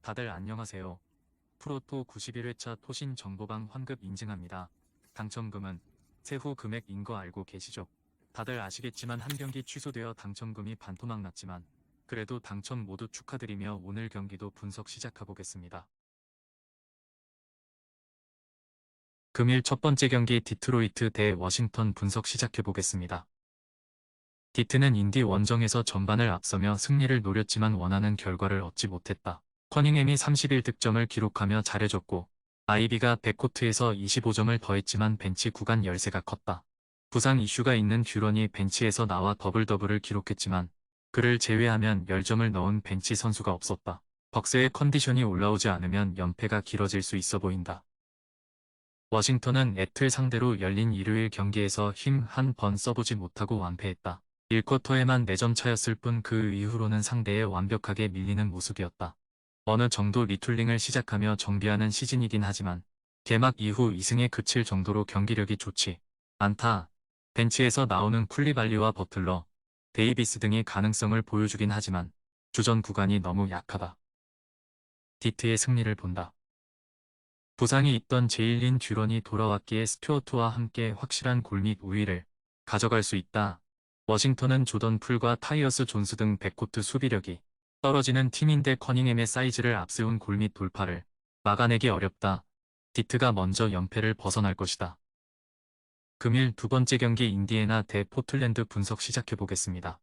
다들 안녕하세요. 프로토 91회차 토신 정보방 환급 인증합니다. 당첨금은 세후 금액인 거 알고 계시죠? 다들 아시겠지만 한 경기 취소되어 당첨금이 반토막 났지만 그래도 당첨 모두 축하드리며 오늘 경기도 분석 시작해보겠습니다. 금일 첫 번째 경기 디트로이트 대 워싱턴 분석 시작해보겠습니다. 디트는 인디 원정에서 전반을 앞서며 승리를 노렸지만 원하는 결과를 얻지 못했다. 커닝햄이 31득점을 기록하며 잘해줬고 아이비가 백코트에서 25점을 더했지만 벤치 구간 열세가 컸다. 부상 이슈가 있는 듀런이 벤치에서 나와 더블을 기록했지만 그를 제외하면 10점을 넣은 벤치 선수가 없었다. 벅스의 컨디션이 올라오지 않으면 연패가 길어질 수 있어 보인다. 워싱턴은 애틀 상대로 열린 일요일 경기에서 힘 한 번 써보지 못하고 완패했다. 1쿼터에만 4점 차였을 뿐 그 이후로는 상대에 완벽하게 밀리는 모습이었다. 어느 정도 리툴링을 시작하며 정비하는 시즌이긴 하지만 개막 이후 2승에 그칠 정도로 경기력이 좋지 않다. 벤치에서 나오는 쿨리발리와 버틀러, 데이비스 등이 가능성을 보여주긴 하지만 주전 구간이 너무 약하다. 디트의 승리를 본다. 부상이 있던 제일린 듀런이 돌아왔기에 스튜어트와 함께 확실한 골 및 우위를 가져갈 수 있다. 워싱턴은 조던 풀과 타이어스 존스 등 백코트 수비력이 떨어지는 팀인데 커닝햄의 사이즈를 앞세운 골 및 돌파를 막아내기 어렵다. 디트가 먼저 연패를 벗어날 것이다. 금일 두 번째 경기 인디애나 대 포틀랜드 분석 시작해보겠습니다.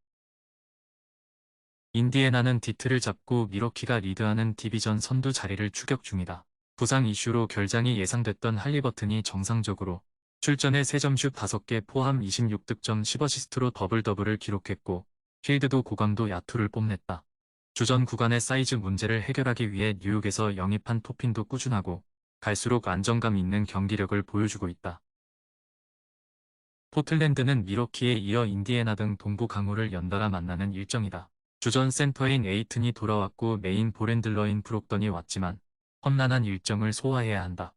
인디애나는 디트를 잡고 미러키가 리드하는 디비전 선두 자리를 추격 중이다. 부상 이슈로 결장이 예상됐던 할리버튼이 정상적으로 출전해 3점슛 5개 포함 26득점 10어시스트로 더블을 기록했고 필드도 고강도 야투를 뽐냈다. 주전 구간의 사이즈 문제를 해결하기 위해 뉴욕에서 영입한 토핀도 꾸준하고 갈수록 안정감 있는 경기력을 보여주고 있다. 포틀랜드는 미러키에 이어 인디애나 등 동부 강호를 연달아 만나는 일정이다. 주전 센터인 에이튼이 돌아왔고 메인 볼핸들러인 브록던이 왔지만 험난한 일정을 소화해야 한다.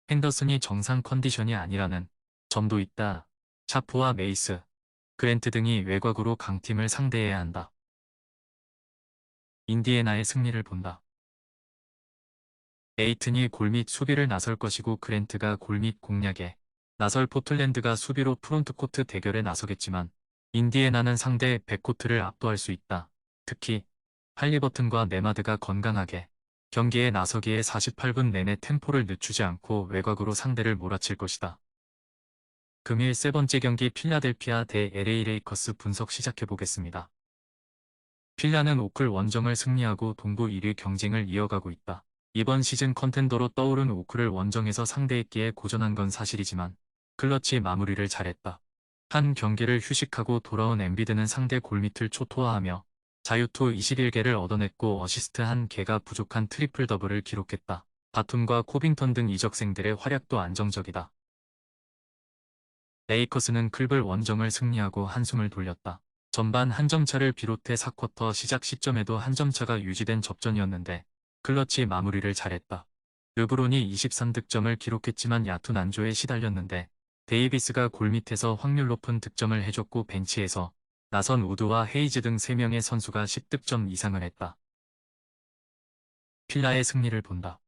henderson이 정상 컨디션이 아니라는 점도 있다. 샤프와 메이스, 그랜트 등이 외곽으로 강팀을 상대해야 한다. 인디애나의 승리를 본다. 에이튼이 골 및 수비를 나설 것이고 그랜트가 골 및 공략에 나설 포틀랜드가 수비로 프론트코트 대결에 나서겠지만 인디애나는 상대 백코트를 압도할 수 있다. 특히 할리버튼과 네마드가 건강하게 경기에 나서기에 48분 내내 템포를 늦추지 않고 외곽으로 상대를 몰아칠 것이다. 금일 세 번째 경기 필라델피아 대 LA 레이커스 분석 시작해보겠습니다. 필라는 오클 원정을 승리하고 동부 1위 경쟁을 이어가고 있다. 이번 시즌 컨텐더로 떠오른 오클을 원정에서 상대했기에 고전한 건 사실이지만 클러치 마무리를 잘했다. 한 경기를 휴식하고 돌아온 엠비드는 상대 골밑을 초토화하며 자유투 21개를 얻어냈고 어시스트 1개가 부족한 트리플 더블을 기록했다. 바툼과 코빙턴 등 이적생들의 활약도 안정적이다. 레이커스는 클블 원정을 승리하고 한숨을 돌렸다. 전반 한 점차를 비롯해 4쿼터 시작 시점에도 한 점차가 유지된 접전이었는데 클러치 마무리를 잘했다. 르브론이 23득점을 기록했지만 야투 난조에 시달렸는데 데이비스가 골밑에서 확률 높은 득점을 해줬고 벤치에서 나선 우드와 헤이즈 등 3명의 선수가 10득점 이상을 했다. 필라의 승리를 본다.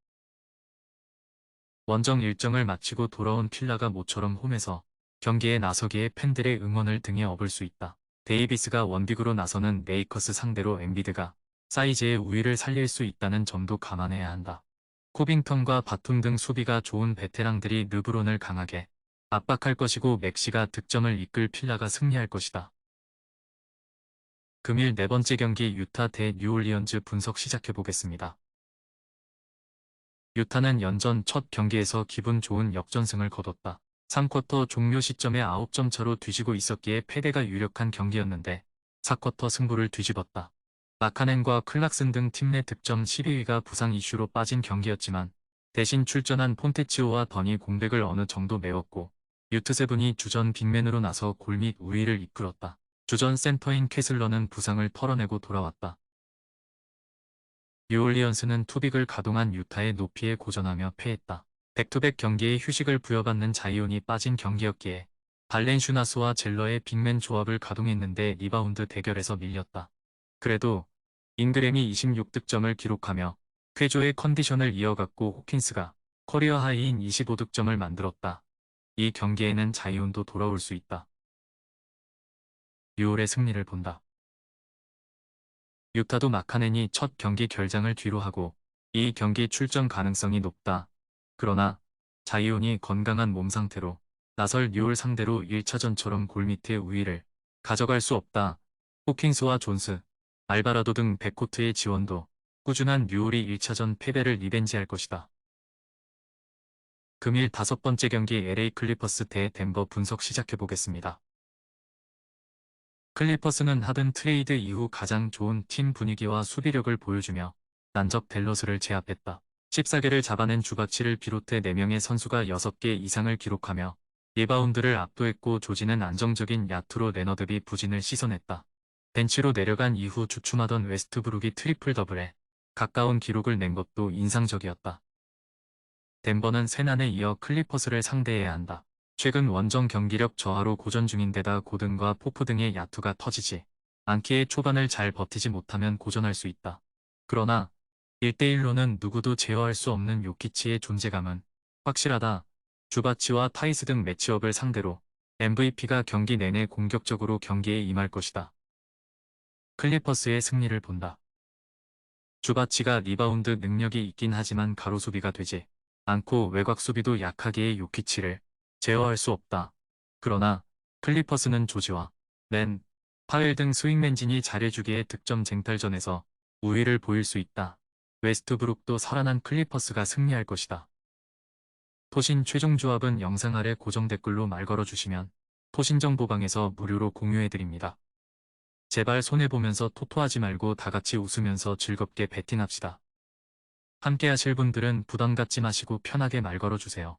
원정 일정을 마치고 돌아온 필라가 모처럼 홈에서 경기에 나서기에 팬들의 응원을 등에 업을 수 있다. 데이비스가 원빅으로 나서는 레이커스 상대로 엠비드가 사이즈의 우위를 살릴 수 있다는 점도 감안해야 한다. 코빙턴과 바툼 등 수비가 좋은 베테랑들이 르브론을 강하게 압박할 것이고 맥시가 득점을 이끌 필라가 승리할 것이다. 금일 네 번째 경기 유타 대 뉴올리언즈 분석 시작해보겠습니다. 유타는 연전 첫 경기에서 기분 좋은 역전승을 거뒀다. 3쿼터 종료 시점에 9점 차로 뒤지고 있었기에 패배가 유력한 경기였는데 4쿼터 승부를 뒤집었다. 마카넨과 클락슨 등 팀 내 득점 12위가 부상 이슈로 빠진 경기였지만 대신 출전한 폰테치오와 던이 공백을 어느 정도 메웠고 유트세븐이 주전 빅맨으로 나서 골 및 우위를 이끌었다. 주전 센터인 캐슬러는 부상을 털어내고 돌아왔다. 뉴올리언스는 투빅을 가동한 유타의 높이에 고전하며 패했다. 백투백 경기에 휴식을 부여받는 자이온이 빠진 경기였기에 발렌슈나스와 젤러의 빅맨 조합을 가동했는데 리바운드 대결에서 밀렸다. 그래도 잉그램이 26득점을 기록하며 쾌조의 컨디션을 이어갔고 호킨스가 커리어 하이인 25득점을 만들었다. 이 경기에는 자이온도 돌아올 수 있다. 6월의 승리를 본다. 유타도 마카넨이 첫 경기 결장을 뒤로 하고 이 경기 출전 가능성이 높다. 그러나 자이온이 건강한 몸 상태로 나설 뉴올 상대로 1차전처럼 골밑의 우위를 가져갈 수 없다. 호킹스와 존스, 알바라도 등 백코트의 지원도 꾸준한 뉴올이 1차전 패배를 리벤지할 것이다. 금일 5번째 경기 LA 클리퍼스 대 덴버 분석 시작해보겠습니다. 클리퍼스는 하든 트레이드 이후 가장 좋은 팀 분위기와 수비력을 보여주며 난적 댈러스를 제압했다. 14개를 잡아낸 주바치를 비롯해 4명의 선수가 6개 이상을 기록하며 리바운드를 압도했고 조지는 안정적인 야투로 레너드비 부진을 씻어냈다. 벤치로 내려간 이후 주춤하던 웨스트브룩이 트리플 더블에 가까운 기록을 낸 것도 인상적이었다. 덴버는 세난에 이어 클리퍼스를 상대해야 한다. 최근 원정 경기력 저하로 고전 중인데다 고든과 포프 등의 야투가 터지지 않기에 초반을 잘 버티지 못하면 고전할 수 있다. 그러나 1대1로는 누구도 제어할 수 없는 요키치의 존재감은 확실하다. 주바치와 타이스 등 매치업을 상대로 MVP가 경기 내내 공격적으로 경기에 임할 것이다. 클리퍼스의 승리를 본다. 주바치가 리바운드 능력이 있긴 하지만 가로 수비가 되지 않고 외곽 수비도 약하기에 요키치를 제어할 수 없다. 그러나 클리퍼스는 조지와 렌, 파웰 등 스윙맨진이 잘해주기에 득점 쟁탈전에서 우위를 보일 수 있다. 웨스트브룩도 살아난 클리퍼스가 승리할 것이다. 토신 최종 조합은 영상 아래 고정 댓글로 말 걸어주시면 토신정보방에서 무료로 공유해드립니다. 제발 손해보면서 토토하지 말고 다같이 웃으면서 즐겁게 베팅합시다. 함께 하실 분들은 부담 갖지 마시고 편하게 말 걸어주세요.